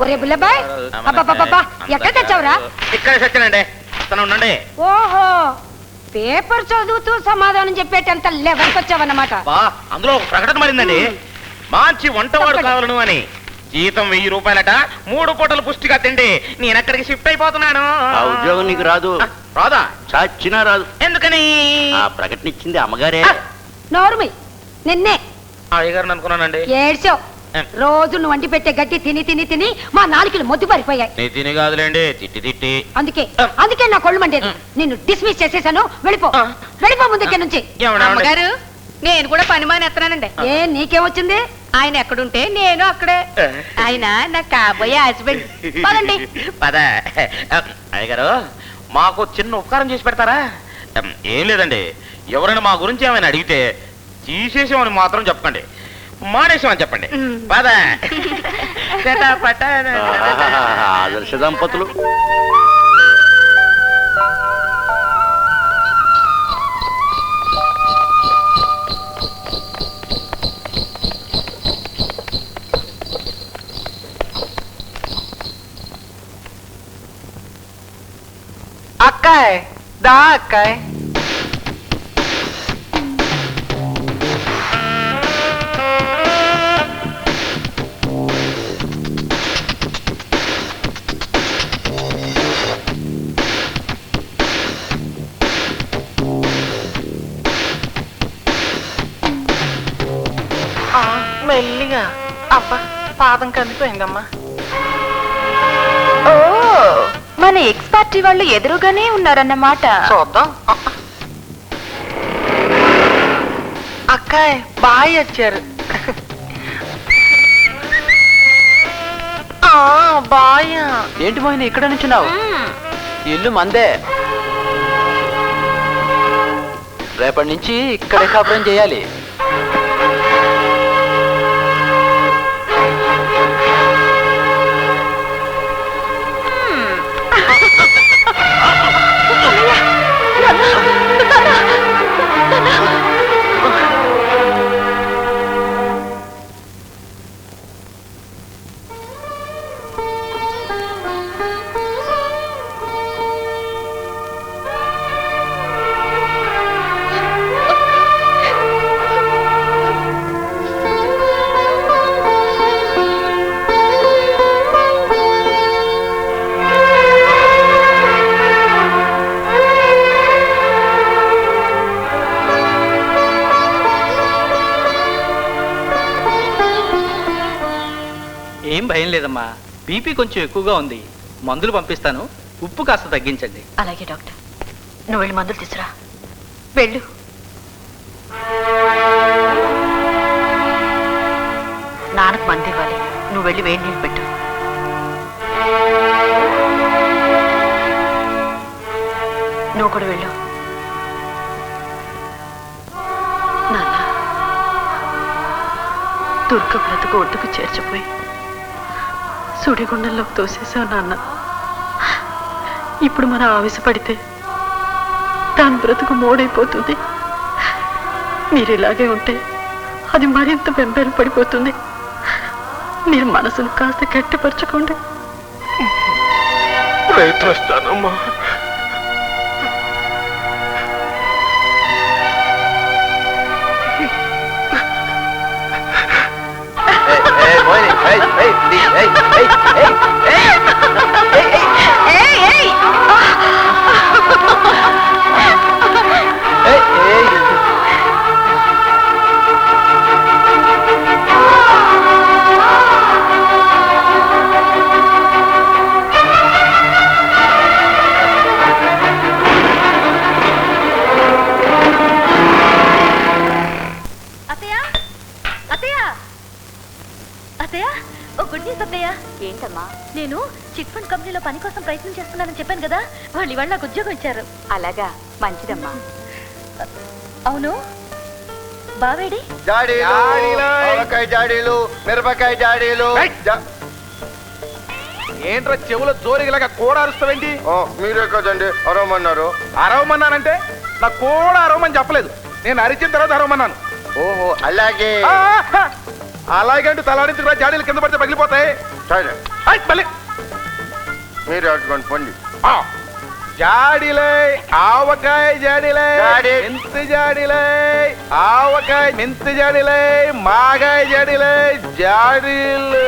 ఒరే బుల్లబాయ్, అబ్బబ్బబ్బబ్బా, ఎక్కడ తెచ్చావురా? ఇక్కడ తెచ్చానండి. ఉండండి. ఓహో, పేపర్ చదువుతూ సమాధానం చెప్పేటంత లెవెల్కి వచ్చావన్నమాట. అందులో ఒక ప్రకటన మారిందండి. మంచి వంటవాడు కావాలను అని. జీతం 1000 రూపాయలట, 3 పూటలు పుష్టిగా తిండి. నేను అక్కడికి షిఫ్ట్ అయిపోతున్నాను. ఆ ఉద్యోగం నీకు రాదు. రాదా? చచ్చినా రాదు. ఎందుకని? ఆ ప్రకటన ఇచ్చింది అమ్మగారే. నోరుమి, నిన్నే అయ్యగారిని అనుకున్నానండి. ఏడ్చావు. రోజు నువ్వు వండి పెట్టే గట్టి తిని తిని తిని మా నాలుకలు మొద్దు పారిపోయాయి. నీ తిని కాదులేండి, తిట్టి తిట్టి. అందుకే నా కొళ్ళు మండేది. నిన్ను డిస్మిస్ చేసేసాను. వెళ్ళిపో ముందు ఇక్కడ నుంచి. అమ్మగారు, నేను కూడా పని మానేస్తున్నానండి. ఏ నీకేమొచ్చింది? ఆయన ఎక్కడుంటే నేను అక్కడే. ఆయన నా కాబోయే హస్బెండ్. పదండి. పద. అయ్యగారు, మాకు చిన్న ఉపకారం చేసి పెడతారా? ఏం లేదండి, ఎవరైనా మా గురించి ఏమైనా అడిగితే తీసేసామని మాత్రం చెప్పండి, మానేసామని చెప్పండి. పద. ఆదర్శ దంపతులు. అక్కాయ్ దా అక్కాయ్. మెల్లిగా. అబ్బా, పాదం కందిపోయిందమ్మా. ఓ, మన ఎక్స్ పార్టీ వాళ్ళు ఎదురుగానే ఉన్నారన్నమాట. చూద్దాం. అక్కాయ్ బాయ్ వచ్చారు. బాయ్. ఏంటి మోహిని ఇక్కడ నుంచున్నావు? ఇల్లు మందే. రేపటి నుంచి ఇక్కడే కాపురం చేయాలి. ఏం భయం లేదమ్మా, బీపీ కొంచెం ఎక్కువగా ఉంది. మందులు పంపిస్తాను, ఉప్పు కాస్త తగ్గించండి. అలాగే డాక్టర్, నువ్వు వెళ్ళి మందులు తీసురా. వెళ్ళు. నాన్నకు మంది ఇవ్వాలి, నువ్వు వెళ్ళి వేడి నీళ్ళు పెట్టు. నువ్వు కూడా వెళ్ళు. నాన్న, దుర్గ బ్రతుకు ఒడ్డుకు చేర్చిపోయి సుడిగుండంలోకి తోసేసావు నాన్న. ఇప్పుడు మనం ఆవేశపడితే దాని బ్రతుకు మోడైపోతుంది. మీరు ఇలాగే ఉంటే అది మరింత బెంబేలు పడిపోతుంది. మీరు మనసును కాస్త గట్టిపరచుకోండి. ప్రయత్నిస్తానమ్మా. ఏంటమ్మా? నేను చిట్ ఫండ్ కంపెనీలో పని కోసం ప్రయత్నం చేస్తున్నానని చెప్పాను కదా, వాళ్ళు ఇవాళ నాకు ఉద్యోగం ఇచ్చారు. అలాగా, మంచిదమ్మా. అవును, బావేడి? మిరపకాయ జాడీలు. ఏంట్రా చెవులో జోరిలాగా కూడా అరుస్తావేంటి? మీరే కదండి అరవమన్నారు. అరవమన్నానంటే నాకు కూడా అరవమని చెప్పలేదు, నేను అరిచిన తర్వాత అరవమన్నాను. ఓహో అలాగే. అలాగంటూ తలాడించుకురా, జాడీలు కింద పడితే పగిలిపోతాయి. సరే ఐ, మళ్ళీ మీరు అట్టుకోండి పండి. ఆ, జాడీలే ఆవకాయ జాడీలే జాడీ. మెంతి జాడీలే ఆవకాయ మెంతి జాడీలే మాగాయ జాడీలే జాడీలు.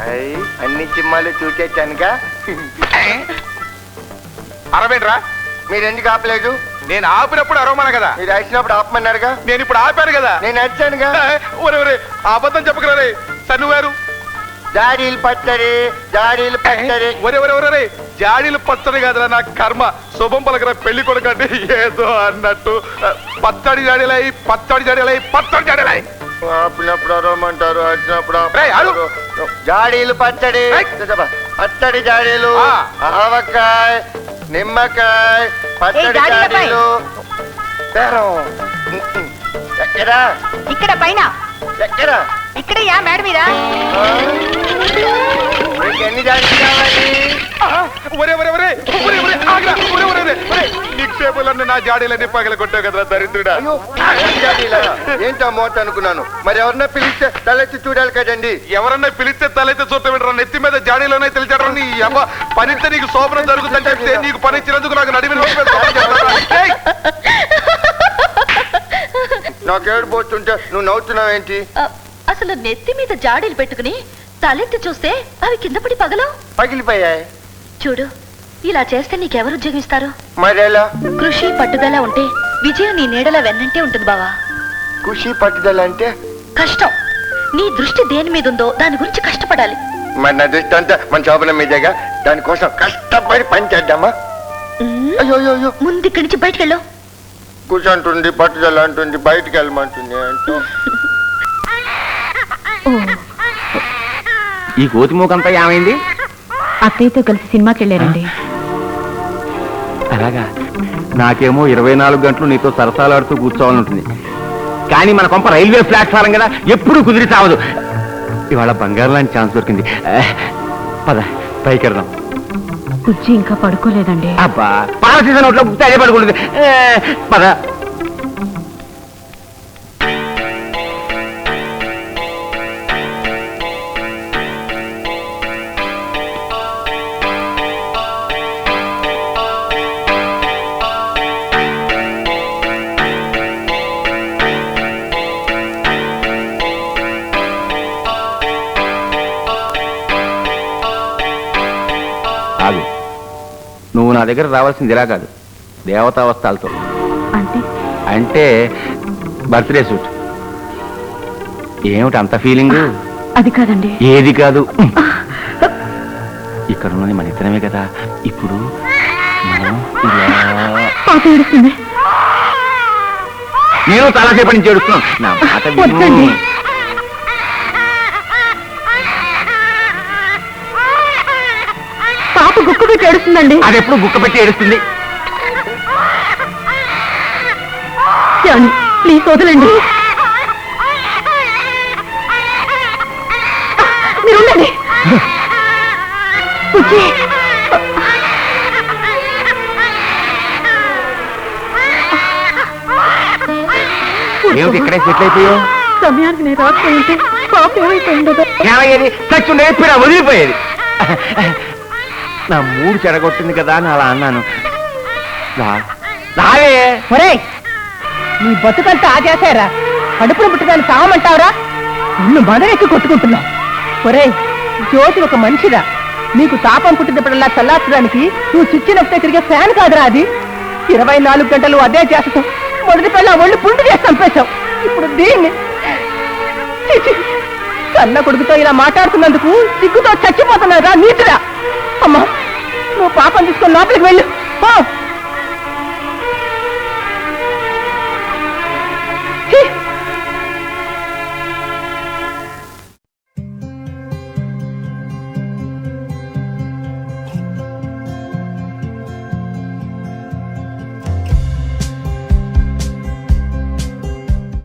అయ్యి అన్ని సినిమాలు చూసేచ్చానుగా. అరవేంట్రా? మీరు ఎందుకు ఆపలేదు? నేను ఆపినప్పుడు అరవమన కదా. మీరు వచ్చినప్పుడు ఆపమన్నారుగా. నేను ఇప్పుడు ఆపాను కదా. నేను వచ్చానుగా. ఒరే ఒరే, అబద్ధం చెప్పకరా రే. సన్నువారు జాడీలు పచ్చడి, జాడీలు పచ్చడి. ఒరే ఒరే ఒరే రే, జాడీలు పచ్చడి కాదురా నా కర్మ. శుభం పలకరా పెళ్లి కొడుకండి ఏదో అన్నట్టు. పచ్చడి జాడీలై పచ్చడి జాడీలై పచ్చడి జాడీలై. ఆపినప్పుడు అరవమంటారు, వచ్చినప్పుడు రేయ్, అరు. జాడీలు పచ్చడి, రేయ్. పచ్చడి జాడీలు, ఆ. ఆవకాయ, నిమ్మకాయ, పచ్చడి జాడీలపై. జాడీలు. బేరం. ఎక్కడా ఇక్కడ పైన ఎక్కడా? ఇక్కడయ్యా మేడ మీద. మీకు ఎన్ని జాడీలు కావాలి? ఒరే ఒరే ఒరే ఒరే ఒరే ఆగ్రా. ఒరే ఒరే ఒరే ఒరే, నిక్షేపులన్నీ నా జాడీలన్నీ పగల కొట్టావు కదరా దరిద్రుడా. అయ్యో, ఎన్ని జాడీలా? ఏంటో మోత అనుకున్నాను. మరి ఎవరన్నా పిలిస్తే తలెత్తి చూడాలి కదండి. ఎవరన్నా పిలిస్తే తలైతే చూడటం వింటారా? నెత్తి మీద జాడీలోనే తెలిచాడు. నీ అమ్మ పనిస్తే నీకు శోభనం జరుగుతుందని చెప్తే నీకు పని ఇచ్చినందుకు నాకు నడిమి నాకేడు పోతుంటే నువ్వు నవ్వుతున్నావేంటి? అసలు నెత్తి మీద జాడీలు పెట్టుకుని తలెత్తి చూస్తే అవి కింద పడి పగలవు. పగిలిపోయాయి. చూడు, ఇలా చేస్తే నీకెవరు ఉద్యోగం ఇస్తారు? మరేలా? కృషి పట్టుదల ఉంటే విజయం నీ నీడలా వెన్నంటే ఉంటుంది బావా. ఖుషి పట్టుదల అంటే? కష్టం. నీ దృష్టి దేని మీద ఉందో దాని గురించి కష్టపడాలి. మరి నా దృష్టి అంతా మన శోభనం మీదేగా. దానికోసం కష్టపడి పని చేద్దామా? అయ్యో అయ్యో అయ్యో, ముందు ఇక్కడి నుంచి బయటకు వెళ్ళు. కూర్చుంటుంది, పట్టుదల అంటుంది, బయటికి వెళ్ళమంటుంది అంటూ. ఈ కోతి మూకంతా ఏమైంది? అత్తయ్యతో కలిసి సినిమాకి వెళ్ళారండి. అలాగా? నాకేమో 24 గంటలు నీతో సరసాలాడుతూ కూర్చోవాలని ఉంటుంది. కానీ మన కొంప రైల్వే ప్లాట్ఫారం కదా, ఎప్పుడు కుదిరి చావదు. ఇవాళ బంగారు లాంటి ఛాన్స్ దొరికింది. పద పైకి వెళ్దాం. కుర్చీ ఇంకా పడుకోలేదండి. అబ్బా, పాల సీజన్ ఒకటి బుక్తే అదే పడుకుంటుంది. పద. కాదు, నువ్వు నా దగ్గర రావాల్సింది ఇలా కాదు, దేవతా వస్త్రాలతో. అంటే బర్త్డే సూట్. ఏమిటి అంత ఫీలింగ్? అది కాదండి. ఏది కాదు, ఇక్కడ ఉన్నది మన ఇద్దరమే కదా. ఇప్పుడు మనం నేను చాలాసేపటి నుంచి ఏడుస్తున్నాను. నా మాట విను. పాప గుక్క పెట్టి ఏడుస్తుందండి. అది ఎప్పుడు గుక్క పెట్టి ఏడుస్తుంది? ప్లీజ్ వదలండి. మీరు ఉండండి. ఏమిటి ఇక్కడే సెటిల్ అయిపోయావు? సమయానికి నేను రాకపోయింటే పాప ఏమైపోయిందో. ఏమయ్యేది? చచ్చుండే ఎప్పుడు వదిలిపోయేది. నా మూడు చెడగొట్టింది కదా అని అలా అన్నాను. ఒరేయ్, నీ బతుకంతా ఆచేశారా? కడుపును పుట్టుదాన్ని సావమంటావురా? ఇల్లు మదరెక్కి కొట్టుకుంటున్నావు. ఒరేయ్, జ్యోతి ఒక మనిషిరా. నీకు తాపం పుట్టినప్పుడల్లా చల్లార్చడానికి నువ్వు చిచ్చినప్పుడే తిరిగే ఫ్యాన్ కాదురా అది. 24 గంటలు అదే చేస్తావు. మొదటి పిల్ల ఒళ్ళు పుండు చేసి చంపేశావు. ఇప్పుడు దీన్ని కన్న కొడుకుతో ఇలా మాట్లాడుతున్నందుకు సిగ్గుతో చచ్చిపోతున్నారా నీతురా. అమ్మా, నువ్వు పాపం తీసుకొని లోపలికి వెళ్ళు.